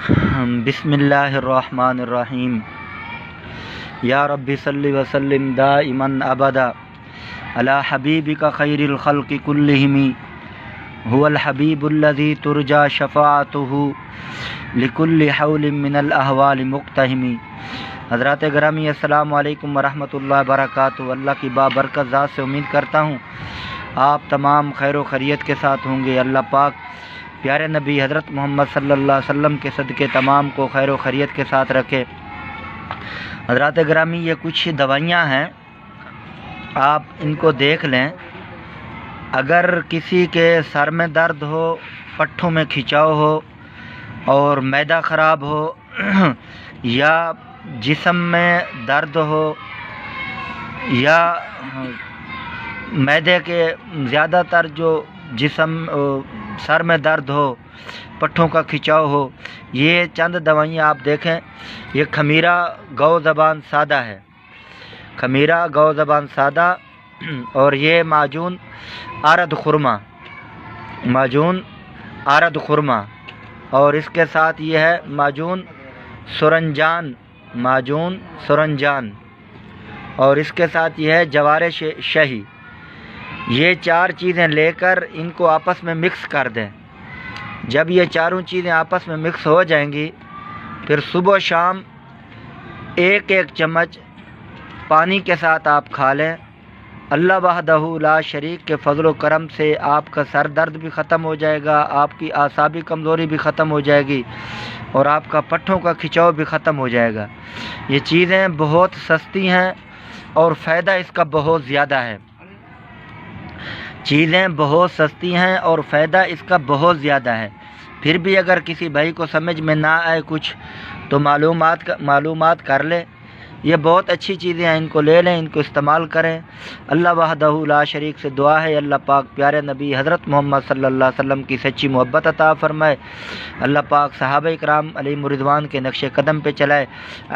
بسم اللہ الرحمن الرحیم یا رب صلی وسلم دائما ابدا علی حبیبک خیر الخلق کلہم هو الحبیب الذی ترجى شفاعته لکل حول من الاحوال مقتحم۔ حضرات گرامی السلام علیکم ورحمۃ اللہ وبرکاتہ۔ اللہ کی بابرکت ذات سے امید کرتا ہوں آپ تمام خیر و خیریت کے ساتھ ہوں گے۔ اللہ پاک پیارے نبی حضرت محمد صلی اللہ علیہ وسلم کے صدقے تمام کو خیر و خیریت کے ساتھ رکھے۔ حضرات گرامی یہ کچھ دوائیاں ہیں، آپ ان کو دیکھ لیں۔ اگر کسی کے سر میں درد ہو، پٹھوں میں کھچاؤ ہو اور معدہ خراب ہو یا جسم میں درد ہو یا معدے کے زیادہ تر جو جسم سر میں درد ہو، پٹھوں کا کھچاؤ ہو، یہ چند دوائیاں آپ دیکھیں۔ یہ خمیرہ گو زبان سادہ ہے، خمیرہ گو زبان سادہ، اور یہ معجون آرد خرما، معجون آرد خرما، اور اس کے ساتھ یہ ہے معجون سرنجان، معجون سرنجان، اور اس کے ساتھ یہ ہے جوار شہی۔ یہ چار چیزیں لے کر ان کو آپس میں مکس کر دیں۔ جب یہ چاروں چیزیں آپس میں مکس ہو جائیں گی، پھر صبح و شام ایک ایک چمچ پانی کے ساتھ آپ کھا لیں۔ اللہ وحدہ لا شریک کے فضل و کرم سے آپ کا سر درد بھی ختم ہو جائے گا، آپ کی اعصابی کمزوری بھی ختم ہو جائے گی، اور آپ کا پٹھوں کا کھچاؤ بھی ختم ہو جائے گا۔ یہ چیزیں بہت سستی ہیں اور فائدہ اس کا بہت زیادہ ہے۔ چیزیں بہت سستی ہیں اور فائدہ اس کا بہت زیادہ ہے۔ پھر بھی اگر کسی بھائی کو سمجھ میں نہ آئے کچھ تو معلومات کر لے۔ یہ بہت اچھی چیزیں ہیں، ان کو لے لیں، ان کو استعمال کریں۔ اللہ وحدہ لا شریک سے دعا ہے اللہ پاک پیارے نبی حضرت محمد صلی اللہ علیہ وسلم کی سچی محبت عطا فرمائے۔ اللہ پاک صحابہ کرام علیہم رضوان کے نقش قدم پہ چلائے۔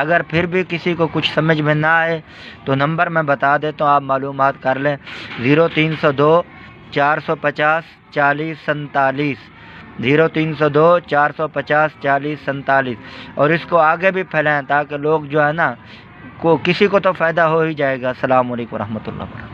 اگر پھر بھی کسی کو کچھ سمجھ میں نہ آئے تو نمبر میں بتا دیتا ہوں، آپ معلومات کر لیں۔ 0302 450 40 47، 0302 450 40 47، اور اس کو آگے بھی پھیلائیں تاکہ لوگ جو ہے نا کسی کو تو فائدہ ہو ہی جائے گا۔ السلام علیکم ورحمۃ اللہ وبرکاتہ۔